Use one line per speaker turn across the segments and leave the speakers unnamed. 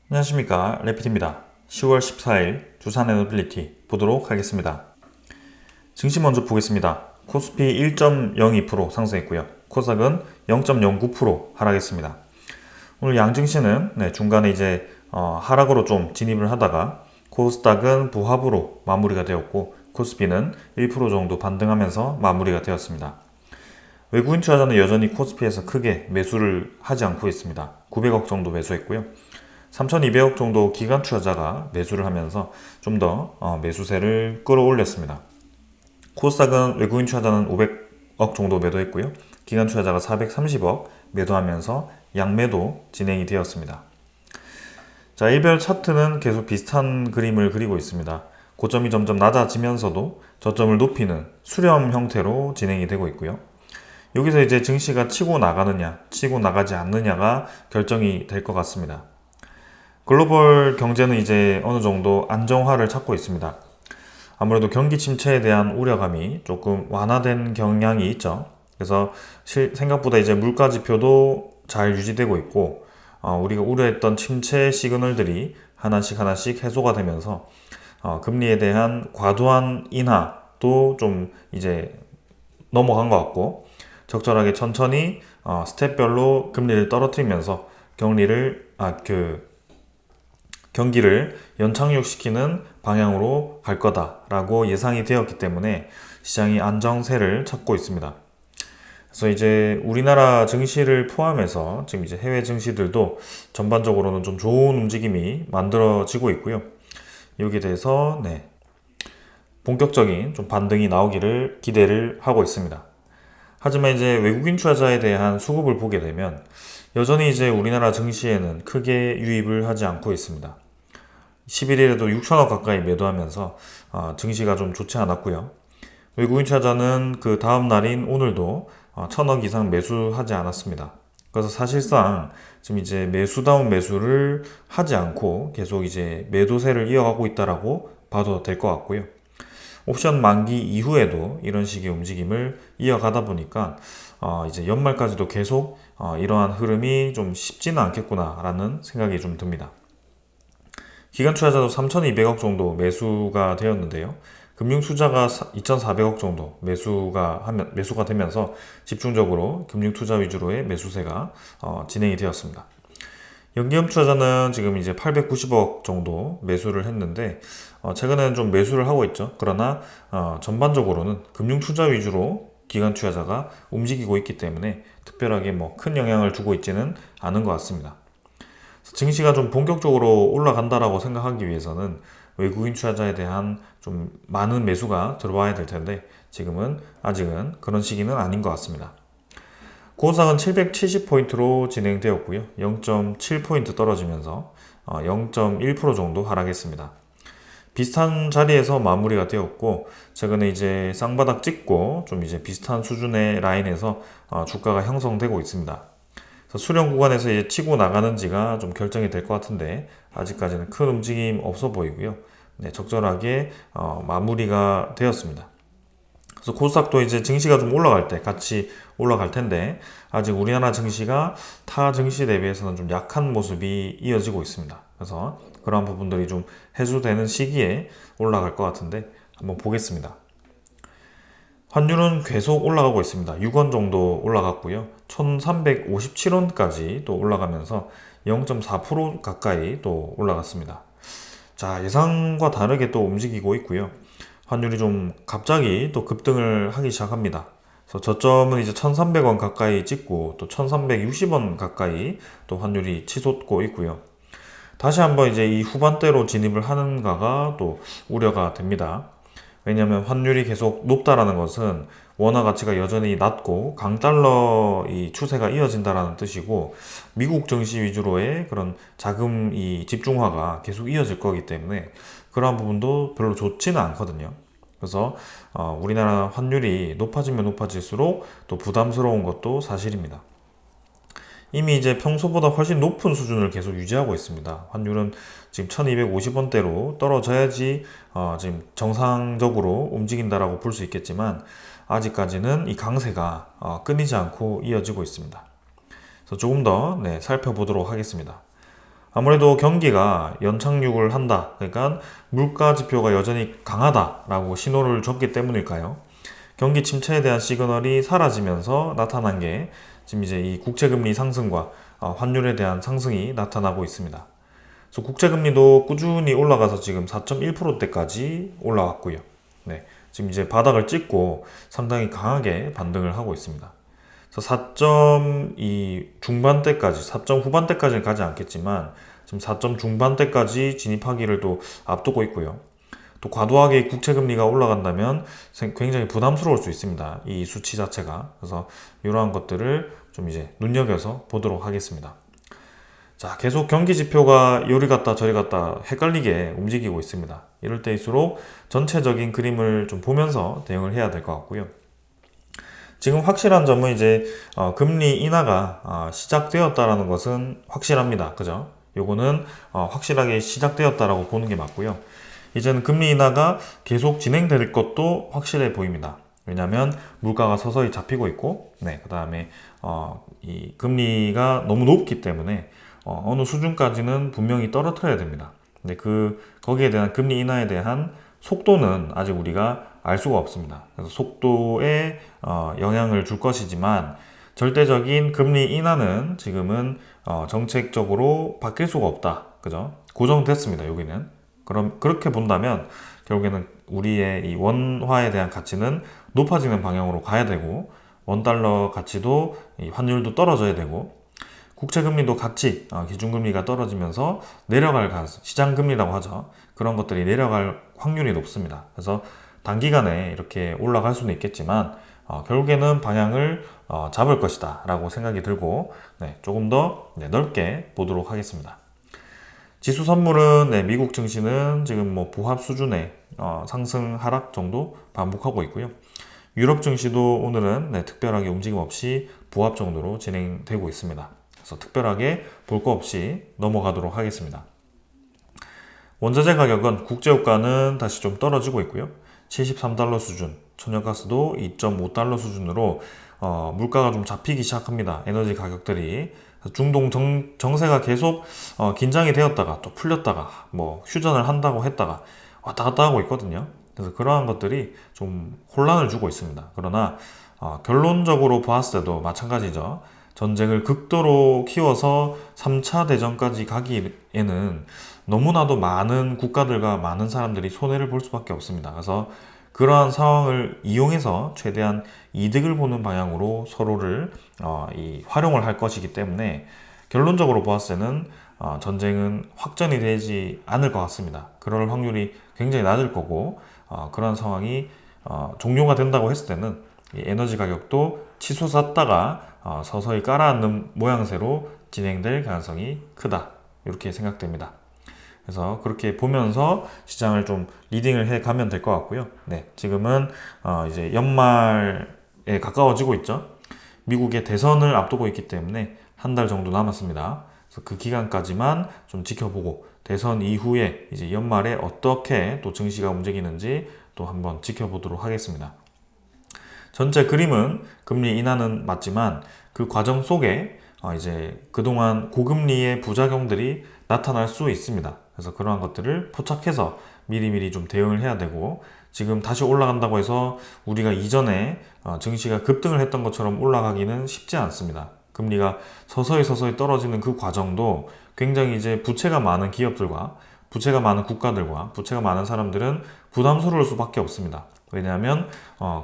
안녕하십니까, 레피트입니다. 10월 14일 두산 에너빌리티 보도록 하겠습니다. 증시 먼저 보겠습니다. 코스피 1.02% 상승했고요. 코스닥은 0.09% 하락했습니다. 오늘 양증시는 중간에 이제 하락으로 좀 진입을 하다가 코스닥은 부합으로 마무리가 되었고 코스피는 1% 정도 반등하면서 마무리가 되었습니다. 외국인 투자자는 여전히 코스피에서 크게 매수를 하지 않고 있습니다. 900억 정도 매수했고요. 3,200억 정도 기관 투자자가 매수를 하면서 좀 더 매수세를 끌어올렸습니다. 코스닥은 외국인 투자자는 500억 정도 매도했고요. 기관 투자자가 430억 매도하면서 양매도 진행이 되었습니다. 자, 일별 차트는 계속 비슷한 그림을 그리고 있습니다. 고점이 점점 낮아지면서도 저점을 높이는 수렴 형태로 진행이 되고 있고요. 여기서 이제 증시가 치고 나가느냐, 치고 나가지 않느냐가 결정이 될 것 같습니다. 글로벌 경제는 이제 어느 정도 안정화를 찾고 있습니다. 아무래도 경기 침체에 대한 우려감이 조금 완화된 경향이 있죠. 그래서 생각보다 이제 물가 지표도 잘 유지되고 있고, 우리가 우려했던 침체 시그널들이 하나씩 해소가 되면서 금리에 대한 과도한 인하도 좀 이제 넘어간 것 같고, 적절하게 천천히 스텝별로 금리를 떨어뜨리면서 경기를 연착륙시키는 방향으로 갈 거다라고 예상이 되었기 때문에 시장이 안정세를 찾고 있습니다. 그래서 이제 우리나라 증시를 포함해서 지금 이제 해외 증시들도 전반적으로는 좀 좋은 움직임이 만들어지고 있고요. 여기에 대해서 본격적인 좀 반등이 나오기를 기대를 하고 있습니다. 하지만 이제 외국인 투자자에 대한 수급을 보게 되면 여전히 이제 우리나라 증시에는 크게 유입을 하지 않고 있습니다. 11일에도 6천억 가까이 매도하면서 증시가 좀 좋지 않았고요. 외국인 투자자는 그 다음 날인 오늘도 1,000억 이상 매수하지 않았습니다. 그래서 사실상 지금 이제 매수다운 매수를 하지 않고 계속 이제 매도세를 이어가고 있다라고 봐도 될 것 같고요. 옵션 만기 이후에도 이런 식의 움직임을 이어가다 보니까 이제 연말까지도 계속 이러한 흐름이 좀 쉽지는 않겠구나라는 생각이 좀 듭니다. 기관 투자자도 3,200억 정도 매수가 되었는데요. 금융 투자가 2,400억 정도 매수가 되면서 집중적으로 금융 투자 위주로의 매수세가 진행이 되었습니다. 연기금 투자자는 지금 이제 890억 정도 매수를 했는데 최근에는 좀 매수를 하고 있죠. 그러나 전반적으로는 금융 투자 위주로 기관 투자자가 움직이고 있기 때문에 특별하게 뭐 큰 영향을 주고 있지는 않은 것 같습니다. 증시가 좀 본격적으로 올라간다라고 생각하기 위해서는 외국인 투자자에 대한 좀 많은 매수가 들어와야 될 텐데 지금은 아직은 그런 시기는 아닌 것 같습니다. 코스닥은 770포인트로 진행되었고요. 0.7포인트 떨어지면서 0.1% 정도 하락했습니다. 비슷한 자리에서 마무리가 되었고 최근에 이제 쌍바닥 찍고 좀 이제 비슷한 수준의 라인에서 주가가 형성되고 있습니다. 그래서 수렴 구간에서 이제 치고 나가는지가 좀 결정이 될 것 같은데 아직까지는 큰 움직임 없어 보이고요. 적절하게 마무리가 되었습니다. 그래서 코스닥도 이제 증시가 좀 올라갈 때 같이 올라갈 텐데 아직 우리나라 증시가 타 증시 대비해서는 좀 약한 모습이 이어지고 있습니다. 그래서 그러한 부분들이 좀 해소되는 시기에 올라갈 것 같은데 한번 보겠습니다. 환율은 계속 올라가고 있습니다. 6원 정도 올라갔고요. 1357원까지 또 올라가면서 0.4% 가까이 또 올라갔습니다. 자, 예상과 다르게 또 움직이고 있고요. 환율이 좀 갑자기 또 급등을 하기 시작합니다. 그래서 저점은 이제 1300원 가까이 찍고 또 1360원 가까이 또 환율이 치솟고 있고요. 다시 한번 이제 이 후반대로 진입을 하는가가 또 우려가 됩니다. 왜냐하면 환율이 계속 높다라는 것은 원화 가치가 여전히 낮고 강달러 이 추세가 이어진다라는 뜻이고 미국 증시 위주로의 그런 자금 이 집중화가 계속 이어질 거기 때문에 그러한 부분도 별로 좋지는 않거든요. 그래서 우리나라 환율이 높아지면 높아질수록 또 부담스러운 것도 사실입니다. 이미 이제 평소보다 훨씬 높은 수준을 계속 유지하고 있습니다. 환율은 지금 1250원대로 떨어져야지 지금 정상적으로 움직인다라고 볼 수 있겠지만 아직까지는 이 강세가 끊이지 않고 이어지고 있습니다. 그래서 조금 더 살펴보도록 하겠습니다. 아무래도 경기가 연착륙을 한다. 그러니까 물가 지표가 여전히 강하다라고 신호를 줬기 때문일까요? 경기 침체에 대한 시그널이 사라지면서 나타난 게 지금 이제 이 국채금리 상승과 환율에 대한 상승이 나타나고 있습니다. 그래서 국채금리도 꾸준히 올라가서 지금 4.1%대까지 올라왔고요. 네, 지금 이제 바닥을 찍고 상당히 강하게 반등을 하고 있습니다. 그래서 4.2 중반대까지, 4점 후반대까지는 가지 않겠지만 지금 4점 중반대까지 진입하기를 또 앞두고 있고요. 또 과도하게 국채금리가 올라간다면 굉장히 부담스러울 수 있습니다. 이 수치 자체가. 그래서 이러한 것들을 좀 이제 눈여겨서 보도록 하겠습니다. 자, 계속 경기 지표가 요리 갔다 저리 갔다 헷갈리게 움직이고 있습니다. 이럴 때일수록 전체적인 그림을 좀 보면서 대응을 해야 될 것 같고요. 지금 확실한 점은 이제 금리 인하가 시작되었다라는 것은 확실합니다. 그죠? 요거는 확실하게 시작되었다라고 보는 게 맞고요. 이제는 금리 인하가 계속 진행될 것도 확실해 보입니다. 왜냐하면 물가가 서서히 잡히고 있고, 네, 그 다음에 이 금리가 너무 높기 때문에 어느 수준까지는 분명히 떨어뜨려야 됩니다. 근데 거기에 대한 금리 인하에 대한 속도는 아직 우리가 알 수가 없습니다. 그래서 속도에 영향을 줄 것이지만 절대적인 금리 인하는 지금은 정책적으로 바뀔 수가 없다. 그죠? 고정됐습니다. 여기는. 그럼 그렇게 본다면 결국에는 우리의 이 원화에 대한 가치는 높아지는 방향으로 가야 되고 원달러 가치도 이 환율도 떨어져야 되고 국채금리도 같이 기준금리가 떨어지면서 내려갈 가능성, 시장금리라고 하죠. 그런 것들이 내려갈 확률이 높습니다. 그래서 단기간에 이렇게 올라갈 수는 있겠지만 결국에는 방향을 잡을 것이다 라고 생각이 들고 네, 조금 더 넓게 보도록 하겠습니다. 지수 선물은 미국 증시는 지금 뭐 부합 수준의 상승 하락 정도 반복하고 있고요. 유럽 증시도 오늘은 특별하게 움직임 없이 부합 정도로 진행되고 있습니다. 그래서 특별하게 볼 거 없이 넘어가도록 하겠습니다. 원자재 가격은 국제유가는 다시 좀 떨어지고 있고요. 73달러 수준, 천연가스도 2.5달러 수준으로 물가가 좀 잡히기 시작합니다. 에너지 가격들이. 중동 정세가 계속 긴장이 되었다가 또 풀렸다가 뭐 휴전을 한다고 했다가 왔다 갔다 하고 있거든요. 그래서 그러한 것들이 좀 혼란을 주고 있습니다. 그러나 결론적으로 보았을 때도 마찬가지죠. 전쟁을 극도로 키워서 3차 대전까지 가기에는 너무나도 많은 국가들과 많은 사람들이 손해를 볼 수밖에 없습니다. 그래서 그러한 상황을 이용해서 최대한 이득을 보는 방향으로 서로를 활용을 할 것이기 때문에 결론적으로 보았을 때는 전쟁은 확전이 되지 않을 것 같습니다. 그럴 확률이 굉장히 낮을 거고 그러한 상황이 종료가 된다고 했을 때는 이 에너지 가격도 치솟았다가 서서히 깔아앉는 모양새로 진행될 가능성이 크다. 이렇게 생각됩니다. 그래서 그렇게 보면서 시장을 좀 리딩을 해 가면 될 것 같고요. 네, 지금은 이제 연말에 가까워지고 있죠. 미국의 대선을 앞두고 있기 때문에 한 달 정도 남았습니다. 그래서 그 기간까지만 좀 지켜보고 대선 이후에 이제 연말에 어떻게 또 증시가 움직이는지 또 한번 지켜보도록 하겠습니다. 전체 그림은 금리 인하는 맞지만 그 과정 속에 이제 그동안 고금리의 부작용들이 나타날 수 있습니다. 그래서 그러한 것들을 포착해서 미리미리 좀 대응을 해야 되고 지금 다시 올라간다고 해서 우리가 이전에 증시가 급등을 했던 것처럼 올라가기는 쉽지 않습니다. 금리가 서서히 떨어지는 그 과정도 굉장히 이제 부채가 많은 기업들과 부채가 많은 국가들과 부채가 많은 사람들은 부담스러울 수밖에 없습니다. 왜냐하면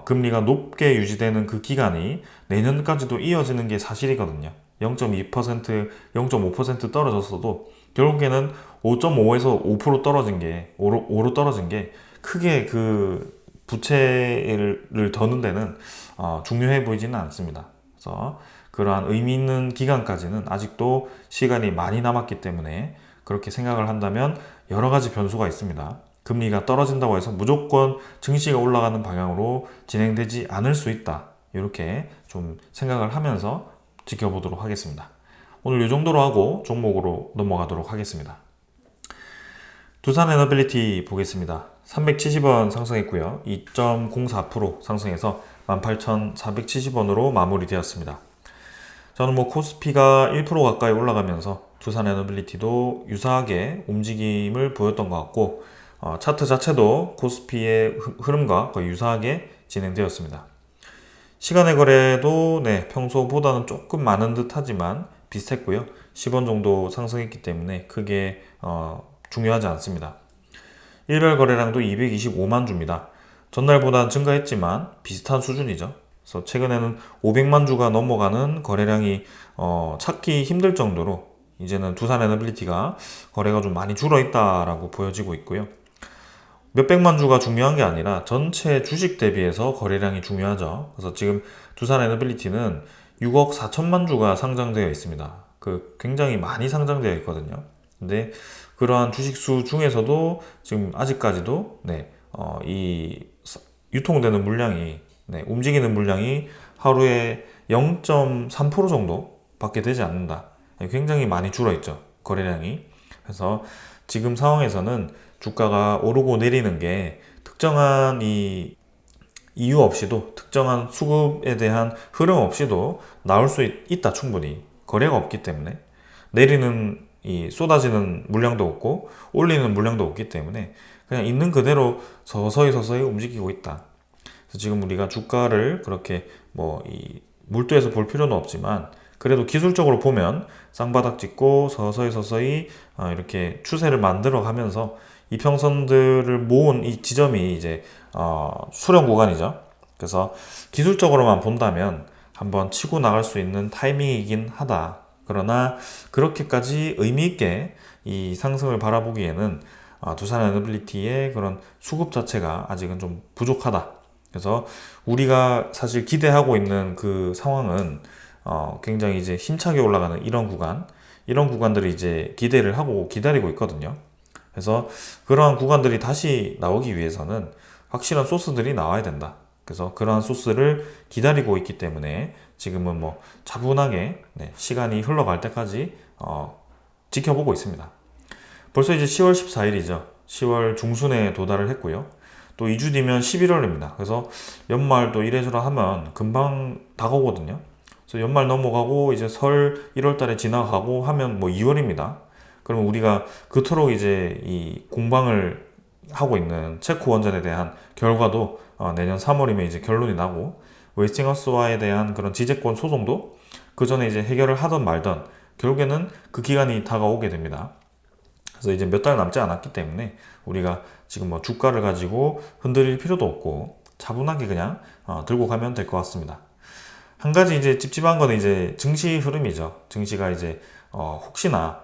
금리가 높게 유지되는 그 기간이 내년까지도 이어지는 게 사실이거든요. 0.2%, 0.5% 떨어졌어도 결국에는 5.5에서 5% 떨어진 게 5로 떨어진 게 크게 그 부채를 더는 데는 중요해 보이지는 않습니다. 그래서 그러한 의미 있는 기간까지는 아직도 시간이 많이 남았기 때문에 그렇게 생각을 한다면 여러 가지 변수가 있습니다. 금리가 떨어진다고 해서 무조건 증시가 올라가는 방향으로 진행되지 않을 수 있다. 이렇게 좀 생각을 하면서 지켜보도록 하겠습니다. 오늘 이 정도로 하고 종목으로 넘어가도록 하겠습니다. 두산 에너빌리티 보겠습니다. 370원 상승했고요. 2.04% 상승해서 18,470원으로 마무리되었습니다. 저는 뭐 코스피가 1% 가까이 올라가면서 두산 에너빌리티도 유사하게 움직임을 보였던 것 같고 차트 자체도 코스피의 흐름과 거의 유사하게 진행되었습니다. 시간의 거래도 평소보다는 조금 많은 듯 하지만 비슷했고요. 10원 정도 상승했기 때문에 크게 중요하지 않습니다. 일별 거래량도 225만 주입니다. 전날보다 증가했지만 비슷한 수준이죠. 그래서 최근에는 500만 주가 넘어가는 거래량이 찾기 힘들 정도로 이제는 두산 에너빌리티가 거래가 좀 많이 줄어 있다라고 보여지고 있고요. 몇백만 주가 중요한 게 아니라 전체 주식 대비해서 거래량이 중요하죠. 그래서 지금 두산 에너빌리티는 6억 4천만 주가 상장되어 있습니다. 굉장히 많이 상장되어 있거든요. 근데 그러한 주식수 중에서도 지금 아직까지도 이 유통되는 물량이 움직이는 물량이 하루에 0.3% 정도 밖에 되지 않는다. 굉장히 많이 줄어 있죠. 거래량이. 그래서 지금 상황에서는 주가가 오르고 내리는 게 특정한 이유 없이도 특정한 수급에 대한 흐름 없이도 나올 수 있다. 충분히 거래가 없기 때문에 내리는 쏟아지는 물량도 없고 올리는 물량도 없기 때문에 그냥 있는 그대로 서서히 움직이고 있다. 그래서 지금 우리가 주가를 그렇게 몰두해서 볼 필요는 없지만 그래도 기술적으로 보면 쌍바닥 찍고 서서히 이렇게 추세를 만들어 가면서 이평선들을 모은 이 지점이 이제 수렴 구간이죠. 그래서 기술적으로만 본다면 한번 치고 나갈 수 있는 타이밍이긴 하다. 그러나 그렇게까지 의미 있게 이 상승을 바라보기에는 두산 에너빌리티의 그런 수급 자체가 아직은 좀 부족하다. 그래서 우리가 사실 기대하고 있는 그 상황은 굉장히 이제 힘차게 올라가는 이런 구간들을 이제 기대를 하고 기다리고 있거든요. 그래서 그러한 구간들이 다시 나오기 위해서는 확실한 소스들이 나와야 된다. 그래서 그러한 소스를 기다리고 있기 때문에 지금은 차분하게 시간이 흘러갈 때까지 지켜보고 있습니다. 벌써 이제 10월 14일이죠. 10월 중순에 도달을 했고요. 또 2주 뒤면 11월입니다. 그래서 연말 또 이래저래 하면 금방 다가오거든요. 그래서 연말 넘어가고 이제 설 1월 달에 지나가고 하면 2월입니다. 그러면 우리가 그토록 이제 이 공방을 하고 있는 체코 원전에 대한 결과도 내년 3월이면 이제 결론이 나고 웨스팅하우스와에 대한 그런 지재권 소송도 그 전에 이제 해결을 하던 말던 결국에는 그 기간이 다가오게 됩니다. 그래서 이제 몇 달 남지 않았기 때문에 우리가 지금 주가를 가지고 흔들릴 필요도 없고 차분하게 그냥 들고 가면 될 것 같습니다. 한 가지 이제 찝찝한 거는 이제 증시 흐름이죠. 증시가 이제 혹시나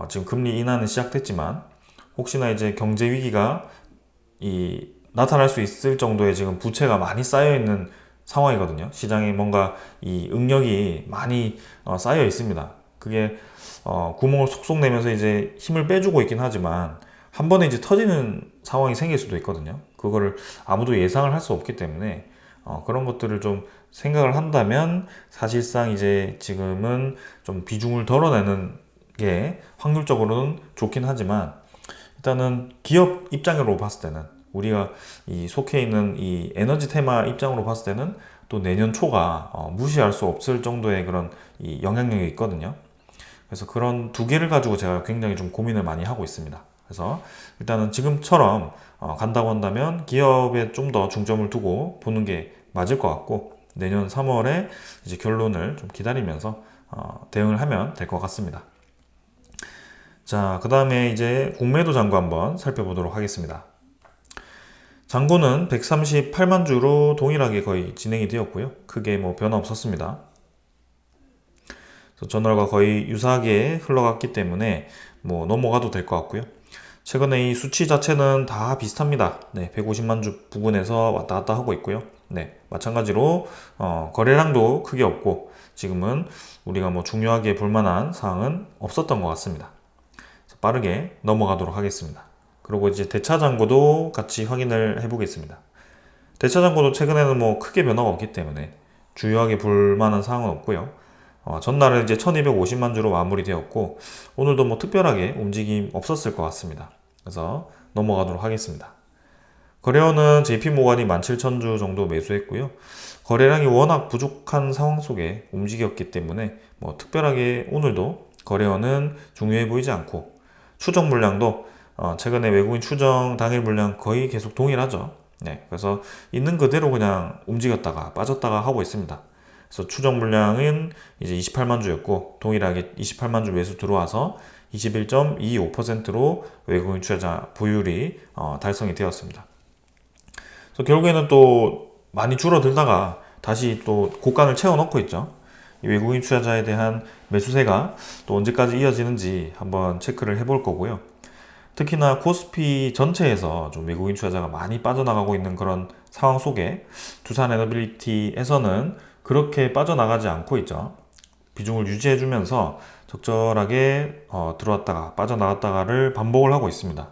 지금 금리 인하는 시작됐지만 혹시나 이제 경제 위기가 나타날 수 있을 정도의 지금 부채가 많이 쌓여 있는 상황이거든요. 시장에 뭔가 이 응력이 많이 쌓여 있습니다. 그게 구멍을 속속 내면서 이제 힘을 빼주고 있긴 하지만 한 번에 이제 터지는 상황이 생길 수도 있거든요. 그거를 아무도 예상을 할 수 없기 때문에 그런 것들을 좀 생각을 한다면 사실상 이제 지금은 좀 비중을 덜어내는 게 확률적으로는 좋긴 하지만 일단은 기업 입장으로 봤을 때는 우리가 이 속해 있는 이 에너지 테마 입장으로 봤을 때는 또 내년 초가 무시할 수 없을 정도의 그런 이 영향력이 있거든요. 그래서 그런 두 개를 가지고 제가 굉장히 좀 고민을 많이 하고 있습니다. 그래서 일단은 지금처럼 간다고 한다면 기업에 좀 더 중점을 두고 보는 게 맞을 것 같고 내년 3월에 이제 결론을 좀 기다리면서 대응을 하면 될 것 같습니다. 자, 그 다음에 이제 공매도 잔고 한번 살펴보도록 하겠습니다. 잔고는 138만 주로 동일하게 거의 진행이 되었고요. 크게 변화 없었습니다. 전월과 거의 유사하게 흘러갔기 때문에 넘어가도 될 것 같고요. 최근에 이 수치 자체는 다 비슷합니다. 150만 주 부근에서 왔다 갔다 하고 있고요. 마찬가지로 거래량도 크게 없고 지금은 우리가 중요하게 볼 만한 사항은 없었던 것 같습니다. 빠르게 넘어가도록 하겠습니다. 그리고 이제 대차 잔고도 같이 확인을 해보겠습니다. 대차 잔고도 최근에는 크게 변화가 없기 때문에 주요하게 볼 만한 사항은 없고요. 전날은 이제 1250만 주로 마무리되었고 오늘도 특별하게 움직임 없었을 것 같습니다. 그래서 넘어가도록 하겠습니다. 거래원은 JP모간이 17,000주 정도 매수했고요. 거래량이 워낙 부족한 상황 속에 움직였기 때문에 특별하게 오늘도 거래원은 중요해 보이지 않고, 추정 물량도 최근에 외국인 추정 당일 물량 거의 계속 동일하죠. 네, 그래서 있는 그대로 그냥 움직였다가 빠졌다가 하고 있습니다. 그래서 추정 물량은 이제 28만 주였고, 동일하게 28만 주 매수 들어와서 21.25%로 외국인 투자자 보유율이 달성이 되었습니다. 그래서 결국에는 또 많이 줄어들다가 다시 또 고간을 채워넣고 있죠. 이 외국인 투자자에 대한 매수세가 또 언제까지 이어지는지 한번 체크를 해볼 거고요. 특히나 코스피 전체에서 좀 외국인 투자자가 많이 빠져나가고 있는 그런 상황 속에 두산 에너빌리티에서는 그렇게 빠져나가지 않고 있죠. 비중을 유지해주면서 적절하게 들어왔다가 빠져나갔다가를 반복을 하고 있습니다.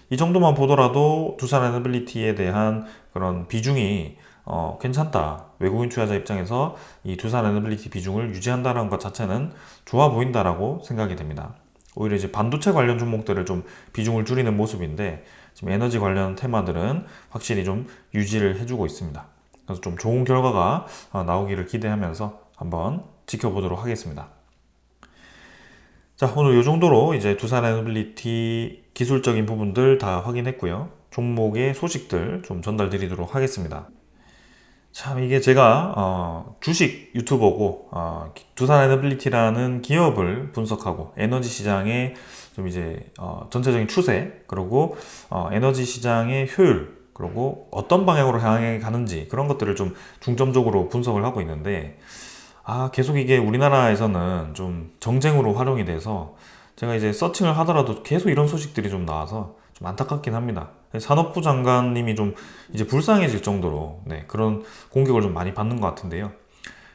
이 정도만 보더라도 두산 에너빌리티에 대한 그런 비중이 괜찮다. 외국인 투자자 입장에서 이 두산 에너빌리티 비중을 유지한다는 것 자체는 좋아 보인다라고 생각이 됩니다. 오히려 이제 반도체 관련 종목들을 좀 비중을 줄이는 모습인데, 지금 에너지 관련 테마들은 확실히 좀 유지를 해주고 있습니다. 그래서 좀 좋은 결과가 나오기를 기대하면서 한번 지켜보도록 하겠습니다. 자, 오늘 이 정도로 이제 두산 에너빌리티 기술적인 부분들 다 확인했고요. 종목의 소식들 좀 전달 드리도록 하겠습니다. 참 이게 제가 주식 유튜버고 두산 에너빌리티라는 기업을 분석하고 에너지 시장의 좀 이제 전체적인 추세, 그리고 에너지 시장의 효율, 그리고 어떤 방향으로 향해 가는지 그런 것들을 좀 중점적으로 분석을 하고 있는데, 계속 이게 우리나라에서는 좀 정쟁으로 활용이 돼서 제가 이제 서칭을 하더라도 계속 이런 소식들이 좀 나와서 좀 안타깝긴 합니다. 산업부 장관님이 좀 이제 불쌍해질 정도로 그런 공격을 좀 많이 받는 것 같은데요.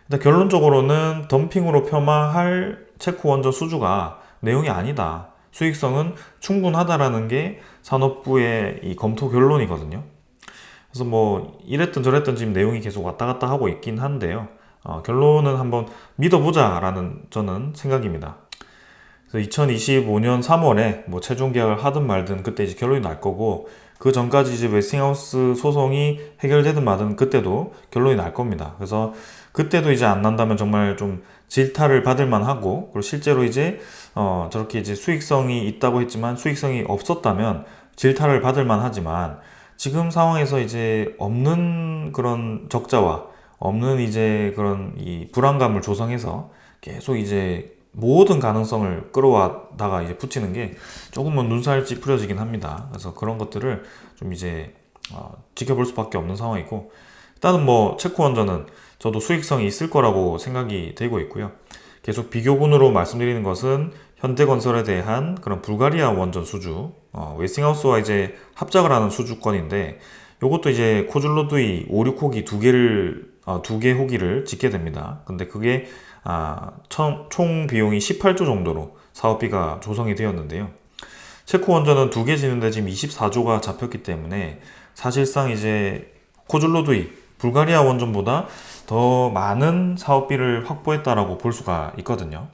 일단 결론적으로는 덤핑으로 폄하할 체코 원전 수주가 내용이 아니다. 수익성은 충분하다라는 게 산업부의 이 검토 결론이거든요. 그래서 뭐 이랬든 저랬든 지금 내용이 계속 왔다 갔다 하고 있긴 한데요. 결론은 한번 믿어보자라는 저는 생각입니다. 그래서 2025년 3월에 뭐 최종 계약을 하든 말든 그때 이제 결론이 날 거고, 그 전까지 이제 웨스팅하우스 소송이 해결되든 말든 그때도 결론이 날 겁니다. 그래서 그때도 이제 안 난다면 정말 좀 질타를 받을 만하고, 그리고 실제로 이제 저렇게 이제 수익성이 있다고 했지만 수익성이 없었다면 질타를 받을 만하지만, 지금 상황에서 이제 없는 그런 적자와 없는 이제 그런 이 불안감을 조성해서 계속 이제 모든 가능성을 끌어와다가 이제 붙이는 게 조금은 눈살 찌푸려지긴 합니다. 그래서 그런 것들을 좀 이제 지켜볼 수밖에 없는 상황이고, 일단은 뭐 체코 원전은 저도 수익성이 있을 거라고 생각이 되고 있고요. 계속 비교군으로 말씀드리는 것은 현대건설에 대한 그런 불가리아 원전 수주, 웨스팅하우스와 이제 합작을 하는 수주권인데, 요것도 이제 코줄로드이 5, 6호기 두 개 호기를 짓게 됩니다. 근데 그게 총 비용이 18조 정도로 사업비가 조성이 되었는데요. 체코 원전은 두 개 짓는데 지금 24조가 잡혔기 때문에 사실상 이제 코줄로드이 불가리아 원전보다 더 많은 사업비를 확보했다라고 볼 수가 있거든요.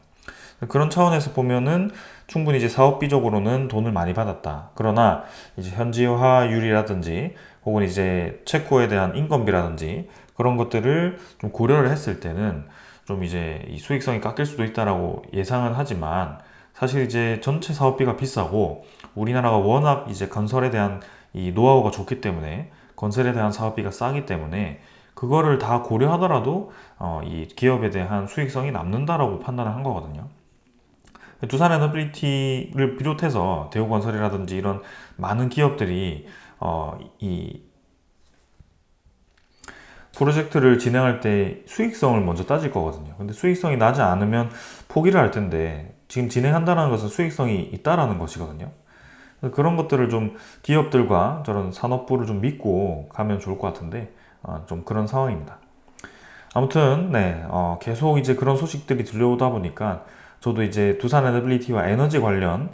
그런 차원에서 보면은 충분히 이제 사업비적으로는 돈을 많이 받았다. 그러나 이제 현지화율이라든지 혹은 이제 체코에 대한 인건비라든지 그런 것들을 좀 고려를 했을 때는 좀 이제 이 수익성이 깎일 수도 있다라고 예상은 하지만, 사실 이제 전체 사업비가 비싸고 우리나라가 워낙 이제 건설에 대한 이 노하우가 좋기 때문에, 건설에 대한 사업비가 싸기 때문에 그거를 다 고려하더라도 이 기업에 대한 수익성이 남는다라고 판단을 한 거거든요. 두산 에너빌리티를 비롯해서 대우건설이라든지 이런 많은 기업들이 이 프로젝트를 진행할 때 수익성을 먼저 따질 거거든요. 근데 수익성이 나지 않으면 포기를 할 텐데, 지금 진행한다는 것은 수익성이 있다라는 것이거든요. 그런 것들을 좀 기업들과 저런 산업부를 좀 믿고 가면 좋을 것 같은데, 좀 그런 상황입니다. 아무튼 계속 이제 그런 소식들이 들려오다 보니까 저도 이제 두산 에너빌리티와 에너지 관련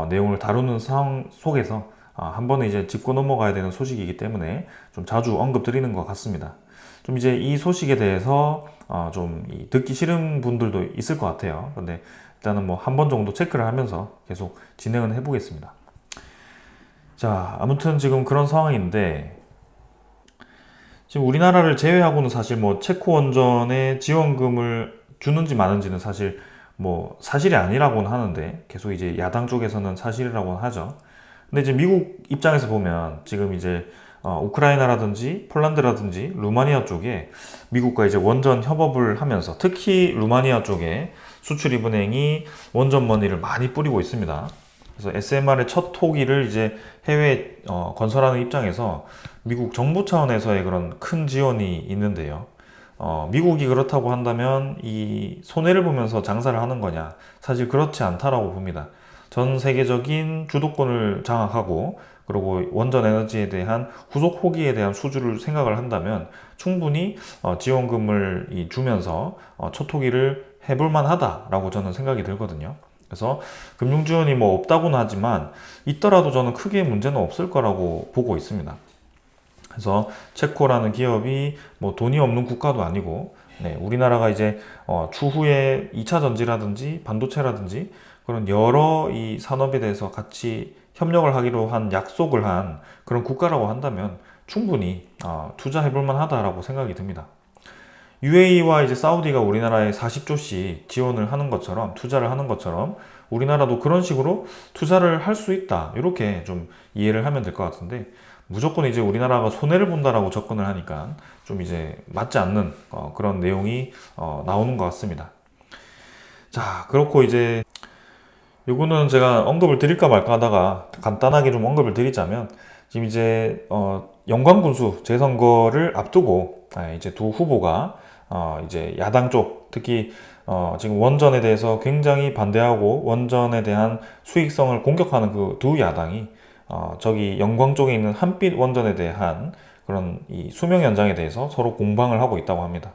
내용을 다루는 상황 속에서 한 번에 이제 짚고 넘어가야 되는 소식이기 때문에 좀 자주 언급드리는 것 같습니다. 좀 이제 이 소식에 대해서 좀 듣기 싫은 분들도 있을 것 같아요. 근데 일단은 뭐 한 번 정도 체크를 하면서 계속 진행은 해보겠습니다. 자, 아무튼 지금 그런 상황인데, 지금 우리나라를 제외하고는 사실 뭐 체코 원전에 지원금을 주는지 마는지는 사실 뭐 사실이 아니라고는 하는데 계속 이제 야당 쪽에서는 사실이라고는 하죠. 근데 이제 미국 입장에서 보면 지금 이제 우크라이나라든지 폴란드라든지 루마니아 쪽에 미국과 이제 원전 협업을 하면서 특히 루마니아 쪽에 수출입은행이 원전 머니를 많이 뿌리고 있습니다. 그래서 SMR의 첫 토기를 이제 해외에 건설하는 입장에서 미국 정부 차원에서의 그런 큰 지원이 있는데요. 미국이 그렇다고 한다면 이 손해를 보면서 장사를 하는 거냐? 사실 그렇지 않다라고 봅니다. 전 세계적인 주도권을 장악하고 그리고 원전 에너지에 대한 후속 호기에 대한 수주를 생각을 한다면 충분히 지원금을 주면서 첫 호기를 해볼 만하다라고 저는 생각이 들거든요. 그래서 금융 지원이 뭐 없다고는 하지만 있더라도 저는 크게 문제는 없을 거라고 보고 있습니다. 그래서 체코라는 기업이 뭐 돈이 없는 국가도 아니고, 네, 우리나라가 이제 추후에 2차 전지라든지 반도체라든지 그런 여러 이 산업에 대해서 같이 협력을 하기로 한 약속을 한 그런 국가라고 한다면 충분히 투자해 볼 만하다라고 생각이 듭니다. UAE와 이제 사우디가 우리나라에 40조씩 지원을 하는 것처럼 투자를 하는 것처럼 우리나라도 그런 식으로 투자를 할 수 있다. 이렇게 좀 이해를 하면 될 것 같은데 무조건 이제 우리나라가 손해를 본다라고 접근을 하니까 좀 이제 맞지 않는 그런 내용이 나오는 것 같습니다. 자, 그렇고 이제 요거는 제가 언급을 드릴까 말까 하다가 간단하게 좀 언급을 드리자면 지금 이제 영광군수 재선거를 앞두고 이제 두 후보가 이제 야당 쪽 특히 지금 원전에 대해서 굉장히 반대하고 원전에 대한 수익성을 공격하는 그 두 야당이 저기 영광 쪽에 있는 한빛 원전에 대한 그런 이 수명 연장에 대해서 서로 공방을 하고 있다고 합니다.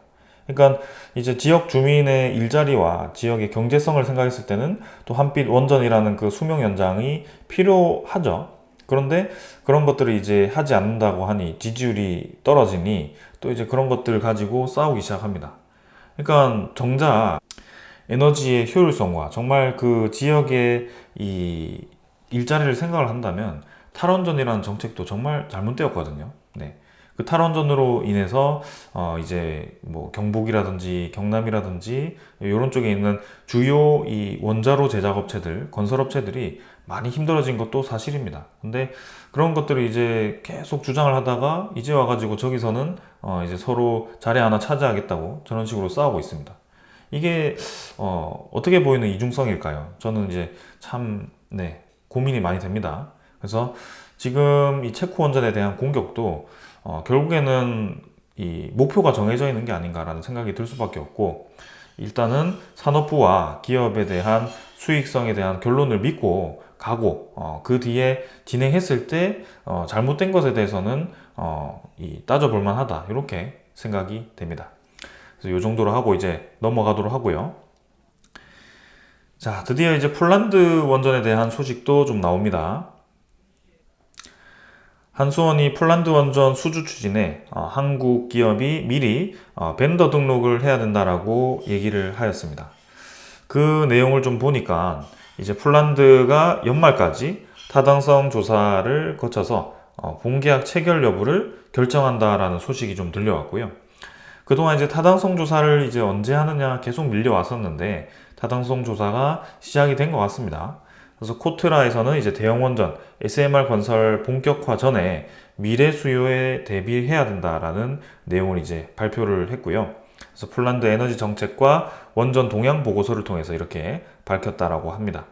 그러니까 이제 지역 주민의 일자리와 지역의 경제성을 생각했을 때는 또 한빛 원전이라는 그 수명 연장이 필요하죠. 그런데 그런 것들을 이제 하지 않는다고 하니 지지율이 떨어지니 또 이제 그런 것들을 가지고 싸우기 시작합니다. 그러니까 정작 에너지의 효율성과 정말 그 지역의 이 일자리를 생각을 한다면 탈원전이라는 정책도 정말 잘못되었거든요. 네. 그 탈원전으로 인해서 이제 뭐 경북이라든지 경남이라든지 이런 쪽에 있는 주요 이 원자로 제작 업체들, 건설 업체들이 많이 힘들어진 것도 사실입니다. 근데 그런 것들을 이제 계속 주장을 하다가 이제 와가지고 저기서는 이제 서로 자리 하나 차지하겠다고 저런 식으로 싸우고 있습니다. 이게 어떻게 보이는 이중성일까요? 저는 이제 참 네, 고민이 많이 됩니다. 그래서 지금 이 체코 원전에 대한 공격도 결국에는 이 목표가 정해져 있는 게 아닌가라는 생각이 들 수밖에 없고 일단은 산업부와 기업에 대한 수익성에 대한 결론을 믿고 가고 그 뒤에 진행했을 때 잘못된 것에 대해서는 따져볼 만하다 이렇게 생각이 됩니다. 그래서 이 정도로 하고 이제 넘어가도록 하고요. 자, 드디어 이제 폴란드 원전에 대한 소식도 좀 나옵니다. 한수원이 폴란드 원전 수주 추진에 한국 기업이 미리 벤더 등록을 해야 된다라고 얘기를 하였습니다. 그 내용을 좀 보니까 이제 폴란드가 연말까지 타당성 조사를 거쳐서 본계약 체결 여부를 결정한다라는 소식이 좀 들려왔고요. 그동안 이제 타당성 조사를 이제 언제 하느냐 계속 밀려왔었는데 타당성 조사가 시작이 된 것 같습니다. 그래서 코트라에서는 이제 대형 원전 SMR 건설 본격화 전에 미래 수요에 대비해야 된다라는 내용을 이제 발표를 했고요. 그래서 폴란드 에너지 정책과 원전 동향 보고서를 통해서 이렇게 밝혔다라고 합니다.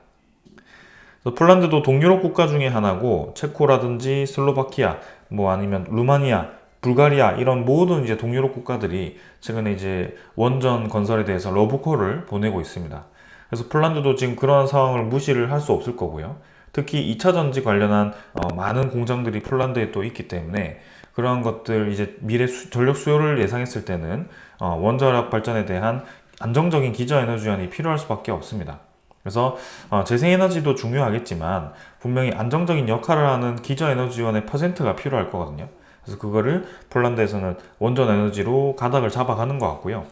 폴란드도 동유럽 국가 중에 하나고 체코라든지 슬로바키아, 뭐 아니면 루마니아, 불가리아 이런 모든 이제 동유럽 국가들이 최근에 이제 원전 건설에 대해서 러브콜을 보내고 있습니다. 그래서 폴란드도 지금 그런 상황을 무시를 할 수 없을 거고요. 특히 2차 전지 관련한 많은 공장들이 폴란드에 또 있기 때문에 그러한 것들 이제 미래 전력 수요를 예상했을 때는 원자력 발전에 대한 안정적인 기저에너지원이 필요할 수밖에 없습니다. 그래서 재생에너지도 중요하겠지만 분명히 안정적인 역할을 하는 기저에너지원의 퍼센트가 필요할 거거든요. 그래서 그거를 폴란드에서는 원전 에너지로 가닥을 잡아가는 것 같고요.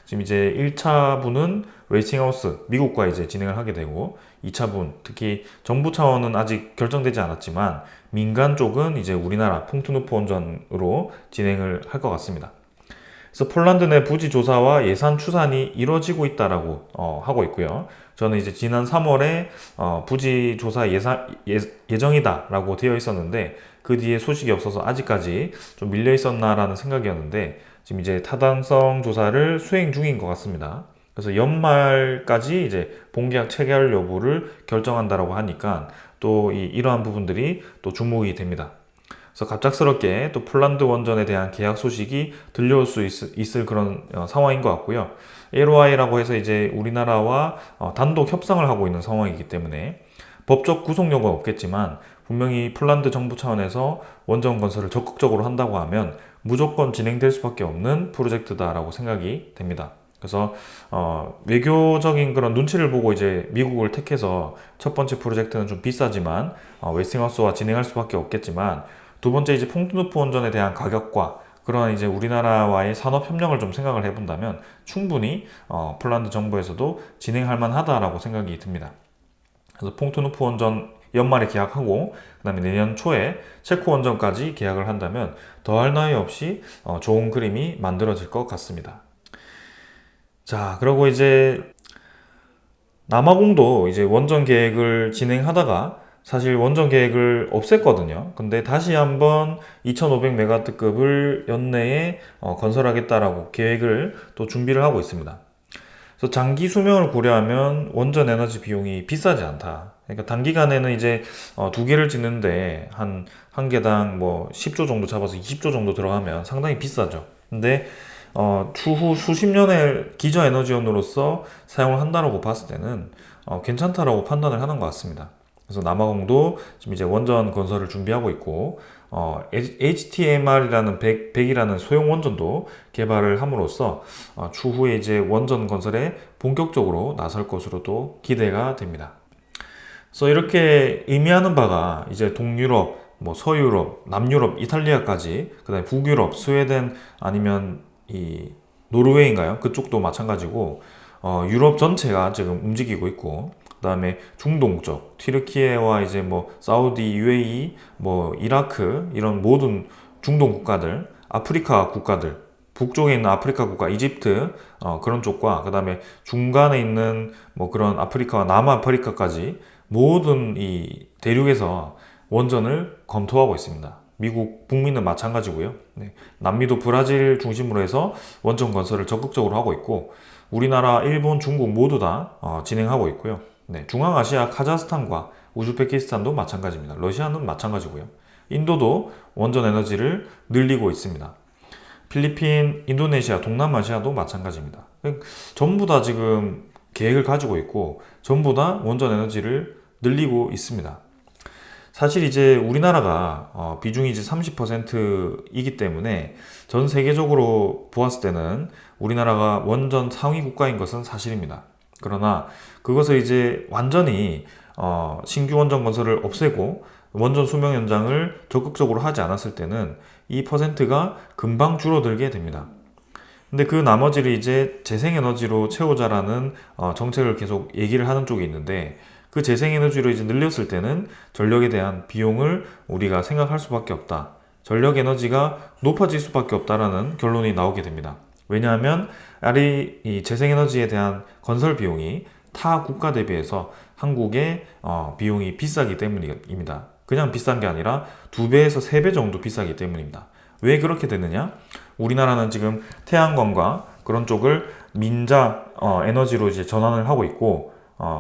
지금 이제 1차분은 웨이팅하우스, 미국과 이제 진행을 하게 되고 2차분, 특히 정부 차원은 아직 결정되지 않았지만 민간 쪽은 이제 우리나라 풍트누프 원전으로 진행을 할 것 같습니다. 그래서 폴란드 내 부지 조사와 예산 추산이 이뤄지고 있다라고 하고 있고요. 저는 이제 지난 3월에 부지 조사 예정이다라고 되어 있었는데 그 뒤에 소식이 없어서 아직까지 좀 밀려 있었나라는 생각이었는데 지금 이제 타당성 조사를 수행 중인 것 같습니다. 그래서 연말까지 이제 본계약 체결 여부를 결정한다라고 하니까 또 이러한 부분들이 또 주목이 됩니다. 그래서 갑작스럽게 또 폴란드 원전에 대한 계약 소식이 들려올 수 있을 그런 상황인 것 같고요. LOI라고 해서 이제 우리나라와 단독 협상을 하고 있는 상황이기 때문에 법적 구속력은 없겠지만 분명히 폴란드 정부 차원에서 원전 건설을 적극적으로 한다고 하면 무조건 진행될 수밖에 없는 프로젝트다라고 생각이 됩니다. 그래서 외교적인 그런 눈치를 보고 이제 미국을 택해서 첫 번째 프로젝트는 좀 비싸지만 웨스팅하우스와 진행할 수밖에 없겠지만 두 번째 이제 퐁트누프 원전에 대한 가격과 그런 이제 우리나라와의 산업 협력을 좀 생각을 해본다면 충분히 폴란드 정부에서도 진행할 만하다라고 생각이 듭니다. 그래서 퐁트누프 원전 연말에 계약하고 그다음에 내년 초에 체코 원전까지 계약을 한다면 더할 나위 없이 좋은 그림이 만들어질 것 같습니다. 자, 그리고 이제 남아공도 이제 원전 계획을 진행하다가 사실 원전 계획을 없앴거든요. 근데 다시 한번 2500메가와트급을 연내에 건설하겠다라고 계획을 또 준비를 하고 있습니다. 그래서 장기 수명을 고려하면 원전 에너지 비용이 비싸지 않다. 그러니까 단기간에는 이제 두 개를 짓는데 한 개당 뭐 10조 정도 잡아서 20조 정도 들어가면 상당히 비싸죠. 근데 추후 수십 년의 기저 에너지원으로서 사용을 한다라고 봤을 때는 괜찮다라고 판단을 하는 것 같습니다. 그래서 남아공도 지금 이제 원전 건설을 준비하고 있고 HTMR이라는 100이라는 소형 원전도 개발을 함으로써 추후에 이제 원전 건설에 본격적으로 나설 것으로도 기대가 됩니다. 그래서 이렇게 의미하는 바가 이제 동유럽, 뭐 서유럽, 남유럽, 이탈리아까지 그다음에 북유럽, 스웨덴 아니면 이 노르웨이인가요? 그쪽도 마찬가지고 유럽 전체가 지금 움직이고 있고 그다음에 중동 쪽 튀르키예와 이제 뭐 사우디, UAE, 뭐 이라크 이런 모든 중동 국가들, 아프리카 국가들, 북쪽에 있는 아프리카 국가 이집트 그런 쪽과 그다음에 중간에 있는 뭐 그런 아프리카와 남아프리카까지 모든 이 대륙에서 원전을 검토하고 있습니다. 미국, 북미는 마찬가지고요. 네. 남미도 브라질 중심으로 해서 원전 건설을 적극적으로 하고 있고 우리나라, 일본, 중국 모두 다 진행하고 있고요. 네. 중앙아시아 카자흐스탄과 우즈베키스탄도 마찬가지입니다. 러시아는 마찬가지고요. 인도도 원전 에너지를 늘리고 있습니다. 필리핀, 인도네시아, 동남아시아도 마찬가지입니다. 전부 다 지금 계획을 가지고 있고 전부 다 원전 에너지를 늘리고 있습니다. 사실 이제 우리나라가 비중이 이제 30%이기 때문에 전 세계적으로 보았을 때는 우리나라가 원전 상위 국가인 것은 사실입니다. 그러나 그것을 이제 완전히 신규 원전 건설을 없애고 원전 수명 연장을 적극적으로 하지 않았을 때는 이 퍼센트가 금방 줄어들게 됩니다. 근데 그 나머지를 이제 재생에너지로 채우자라는 정책을 계속 얘기를 하는 쪽이 있는데 그 재생에너지로 이제 늘렸을 때는 전력에 대한 비용을 우리가 생각할 수밖에 없다. 전력 에너지가 높아질 수밖에 없다라는 결론이 나오게 됩니다. 왜냐하면 이 재생에너지에 대한 건설 비용이 타 국가 대비해서 한국의 비용이 비싸기 때문입니다. 그냥 비싼 게 아니라 2배에서 3배 정도 비싸기 때문입니다. 왜 그렇게 되느냐? 우리나라는 지금 태양광과 그런 쪽을 민자 에너지로 이제 전환을 하고 있고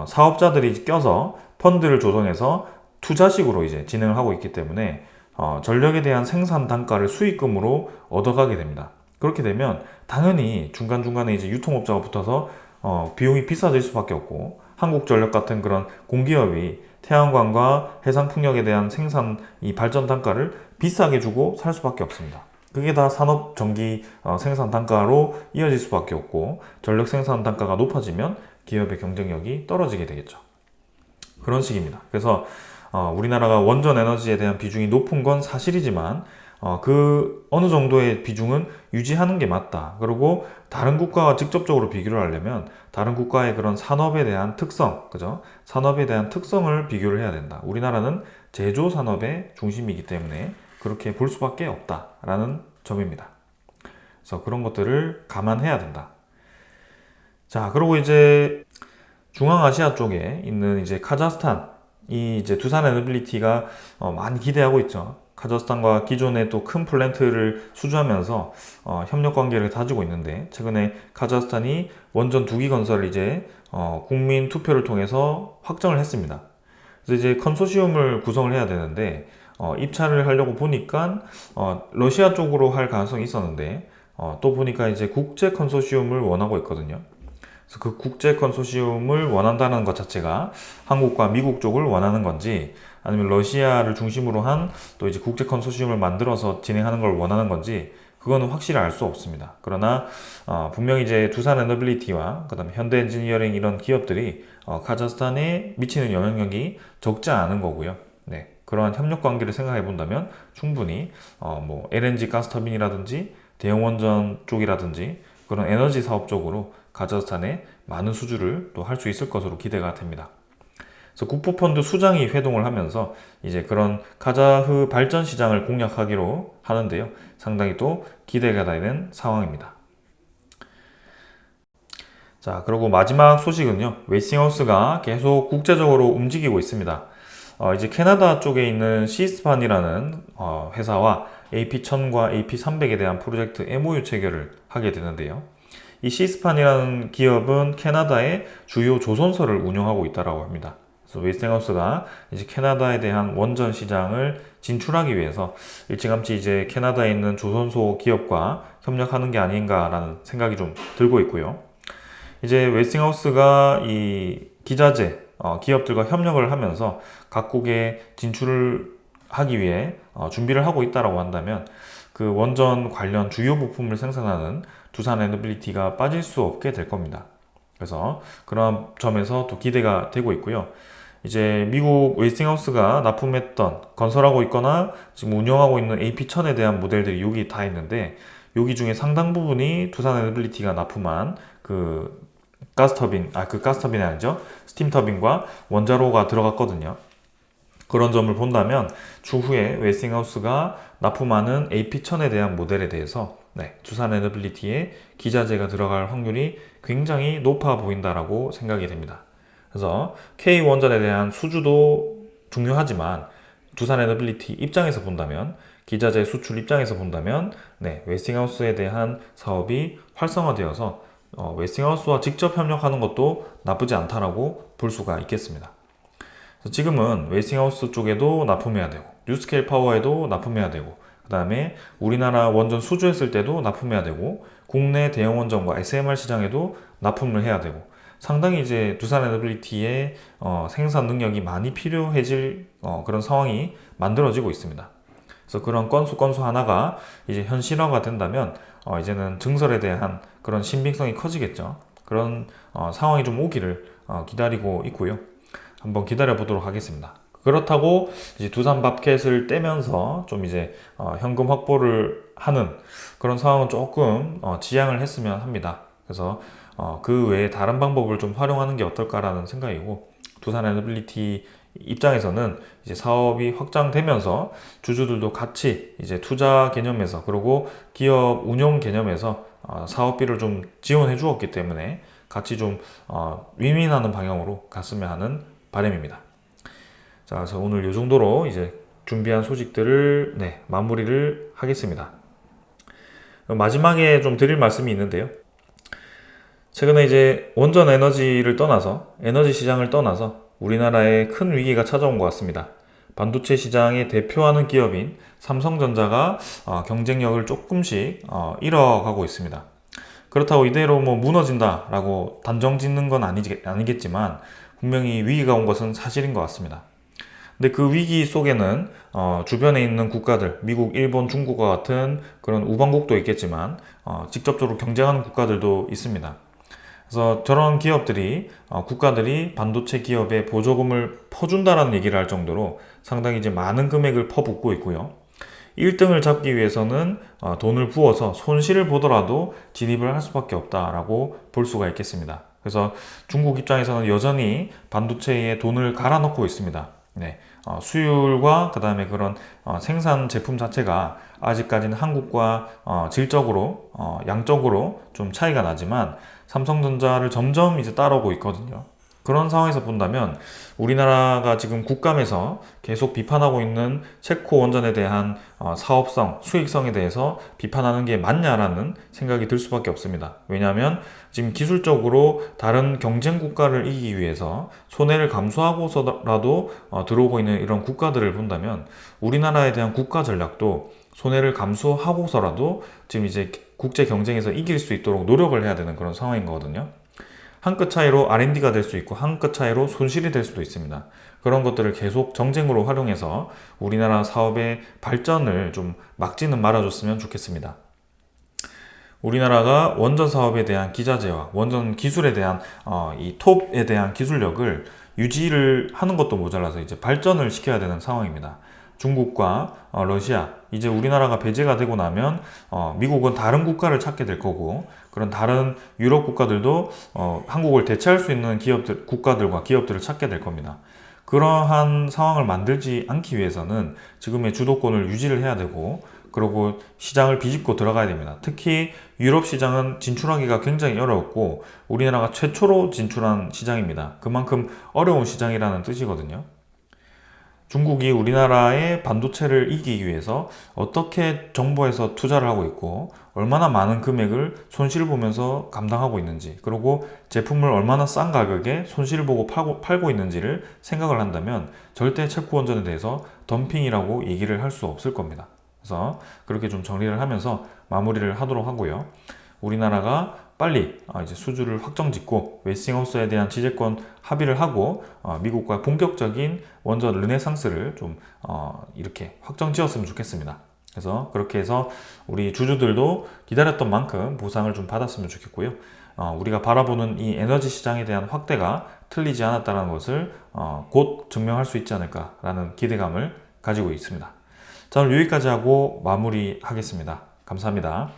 사업자들이 껴서 펀드를 조성해서 투자식으로 이제 진행을 하고 있기 때문에 전력에 대한 생산 단가를 수익금으로 얻어가게 됩니다. 그렇게 되면 당연히 중간중간에 이제 유통업자가 붙어서 비용이 비싸질 수밖에 없고 한국전력 같은 그런 공기업이 태양광과 해상풍력에 대한 생산 이 발전 단가를 비싸게 주고 살 수밖에 없습니다. 그게 다 산업 전기 생산 단가로 이어질 수밖에 없고 전력 생산 단가가 높아지면 기업의 경쟁력이 떨어지게 되겠죠. 그런 식입니다. 그래서 우리나라가 원전 에너지에 대한 비중이 높은 건 사실이지만 그 어느 정도의 비중은 유지하는 게 맞다. 그리고 다른 국가와 직접적으로 비교를 하려면 다른 국가의 그런 산업에 대한 특성, 그죠? 산업에 대한 특성을 비교를 해야 된다. 우리나라는 제조 산업의 중심이기 때문에 그렇게 볼 수밖에 없다라는 점입니다. 그래서 그런 것들을 감안해야 된다. 자, 그리고 이제 중앙아시아 쪽에 있는 이제 카자흐스탄, 이 이제 두산 에너빌리티가 많이 기대하고 있죠. 카자흐스탄과 기존에 또 큰 플랜트를 수주하면서 협력 관계를 다지고 있는데, 최근에 카자흐스탄이 원전 2기 건설을 이제 국민 투표를 통해서 확정을 했습니다. 그래서 이제 컨소시엄을 구성을 해야 되는데 입찰을 하려고 보니까 러시아 쪽으로 할 가능성이 있었는데 또 보니까 이제 국제 컨소시엄을 원하고 있거든요. 그래서 그 국제 컨소시엄을 원한다는 것 자체가 한국과 미국 쪽을 원하는 건지, 아니면 러시아를 중심으로 한 또 이제 국제 컨소시엄을 만들어서 진행하는 걸 원하는 건지, 그거는 확실히 알 수 없습니다. 그러나 분명히 이제 두산 에너빌리티와 그다음에 현대 엔지니어링 이런 기업들이 카자흐스탄에 미치는 영향력이 적지 않은 거고요. 네, 그러한 협력 관계를 생각해 본다면 충분히 뭐 LNG 가스터빈이라든지 대형 원전 쪽이라든지 그런 에너지 사업 쪽으로 카자흐스탄에 많은 수주를 또 할 수 있을 것으로 기대가 됩니다. 그래서 국부펀드 수장이 회동을 하면서 이제 그런 카자흐 발전 시장을 공략하기로 하는데요. 상당히 또 기대가 되는 상황입니다. 자, 그리고 마지막 소식은요. 웨스팅하우스가 계속 국제적으로 움직이고 있습니다. 이제 캐나다 쪽에 있는 시스판이라는 회사와 AP1000과 AP300에 대한 프로젝트 MOU 체결을 하게 되는데요. 이 시스판이라는 기업은 캐나다의 주요 조선소를 운영하고 있다고 합니다. 그래서 웨스팅하우스가 이제 캐나다에 대한 원전 시장을 진출하기 위해서 일찌감치 이제 캐나다에 있는 조선소 기업과 협력하는 게 아닌가라는 생각이 좀 들고 있고요. 이제 웨스팅하우스가 이 기자재 기업들과 협력을 하면서 각국에 진출을 하기 위해 준비를 하고 있다고 한다면 그 원전 관련 주요 부품을 생산하는 두산 에너빌리티가 빠질 수 없게 될 겁니다. 그래서 그런 점에서 또 기대가 되고 있고요. 이제 미국 웨스팅하우스가 납품했던, 건설하고 있거나 지금 운영하고 있는 AP1000에 대한 모델들이 여기 다 있는데, 여기 중에 상당 부분이 두산 에너빌리티가 납품한 그 가스터빈, 그 가스터빈이 아니죠. 스팀 터빈과 원자로가 들어갔거든요. 그런 점을 본다면 추후에 웨스팅하우스가 납품하는 AP1000에 대한 모델에 대해서 두산 에너빌리티에 기자재가 들어갈 확률이 굉장히 높아 보인다라고 생각이 됩니다. 그래서 K원전에 대한 수주도 중요하지만 두산 에너빌리티 입장에서 본다면, 기자재 수출 입장에서 본다면 웨스팅하우스에 대한 사업이 활성화되어서 웨스팅하우스와 직접 협력하는 것도 나쁘지 않다라고 볼 수가 있겠습니다. 그래서 지금은 웨스팅하우스 쪽에도 납품해야 되고, 뉴스케일 파워에도 납품해야 되고, 그 다음에 우리나라 원전 수주했을 때도 납품해야 되고, 국내 대형 원전과 SMR 시장에도 납품을 해야 되고, 상당히 이제 두산 에너빌리티의 생산 능력이 많이 필요해질 그런 상황이 만들어지고 있습니다. 그래서 그런 건수 하나가 이제 현실화가 된다면 이제는 증설에 대한 그런 신빙성이 커지겠죠. 그런 상황이 좀 오기를 기다리고 있고요. 한번 기다려 보도록 하겠습니다. 그렇다고 이제 두산 밥켓을 떼면서 좀 이제 현금 확보를 하는 그런 상황은 조금 지양을 했으면 합니다. 그래서 그 외에 다른 방법을 좀 활용하는 게 어떨까라는 생각이고, 두산 에너빌리티 입장에서는 이제 사업이 확장되면서 주주들도 같이 이제 투자 개념에서, 그리고 기업 운영 개념에서 사업비를 좀 지원해 주었기 때문에 같이 좀 윈윈하는 방향으로 갔으면 하는 바람입니다. 자, 그래서 오늘 이 정도로 이제 준비한 소식들을 마무리를 하겠습니다. 마지막에 좀 드릴 말씀이 있는데요. 최근에 이제 원전 에너지를 떠나서, 에너지 시장을 떠나서 우리나라에 큰 위기가 찾아온 것 같습니다. 반도체 시장의 대표하는 기업인 삼성전자가 경쟁력을 조금씩 잃어가고 있습니다. 그렇다고 이대로 뭐 무너진다라고 단정 짓는 건 아니겠지만 분명히 위기가 온 것은 사실인 것 같습니다. 근데 그 위기 속에는 주변에 있는 국가들, 미국, 일본, 중국과 같은 그런 우방국도 있겠지만 직접적으로 경쟁하는 국가들도 있습니다. 그래서 저런 기업들이 국가들이 반도체 기업에 보조금을 퍼준다라는 얘기를 할 정도로 상당히 이제 많은 금액을 퍼붓고 있고요. 1등을 잡기 위해서는 돈을 부어서 손실을 보더라도 진입을 할 수밖에 없다라고 볼 수가 있겠습니다. 그래서 중국 입장에서는 여전히 반도체에 돈을 갈아 넣고 있습니다. 수율과 그 다음에 그런 생산 제품 자체가 아직까지는 한국과 질적으로 양적으로 좀 차이가 나지만 삼성전자를 점점 이제 따라오고 있거든요. 그런 상황에서 본다면 우리나라가 지금 국감에서 계속 비판하고 있는 체코 원전에 대한 사업성, 수익성에 대해서 비판하는 게 맞냐라는 생각이 들 수밖에 없습니다. 왜냐하면 지금 기술적으로 다른 경쟁 국가를 이기기 위해서 손해를 감수하고서라도 들어오고 있는 이런 국가들을 본다면 우리나라에 대한 국가 전략도 손해를 감수하고서라도 지금 이제 국제 경쟁에서 이길 수 있도록 노력을 해야 되는 그런 상황인 거거든요. 한 끗 차이로 R&D가 될 수 있고 한 끗 차이로 손실이 될 수도 있습니다. 그런 것들을 계속 정쟁으로 활용해서 우리나라 사업의 발전을 좀 막지는 말아줬으면 좋겠습니다. 우리나라가 원전 사업에 대한 기자재와 원전 기술에 대한 이 톱에 대한 기술력을 유지를 하는 것도 모자라서 이제 발전을 시켜야 되는 상황입니다. 중국과 러시아, 이제 우리나라가 배제가 되고 나면 미국은 다른 국가를 찾게 될 거고, 그런 다른 유럽 국가들도 한국을 대체할 수 있는 국가들과 기업들을 찾게 될 겁니다. 그러한 상황을 만들지 않기 위해서는 지금의 주도권을 유지를 해야 되고, 그리고 시장을 비집고 들어가야 됩니다. 특히 유럽 시장은 진출하기가 굉장히 어려웠고 우리나라가 최초로 진출한 시장입니다. 그만큼 어려운 시장이라는 뜻이거든요. 중국이 우리나라의 반도체를 이기기 위해서 어떻게 정부에서 투자를 하고 있고 얼마나 많은 금액을 손실을 보면서 감당하고 있는지, 그리고 제품을 얼마나 싼 가격에 손실을 보고 팔고 있는지를 생각을 한다면 절대 체코 원전에 대해서 덤핑이라고 얘기를 할 수 없을 겁니다. 그래서 그렇게 좀 정리를 하면서 마무리를 하도록 하고요. 우리나라가 빨리 이제 수주를 확정짓고 웨스팅하우스에 대한 지재권 합의를 하고 미국과 본격적인 원전 르네상스를 좀 이렇게 확정지었으면 좋겠습니다. 그래서 그렇게 해서 우리 주주들도 기다렸던 만큼 보상을 좀 받았으면 좋겠고요. 우리가 바라보는 이 에너지 시장에 대한 확대가 틀리지 않았다는 것을 곧 증명할 수 있지 않을까라는 기대감을 가지고 있습니다. 자, 오늘 여기까지 하고 마무리하겠습니다. 감사합니다.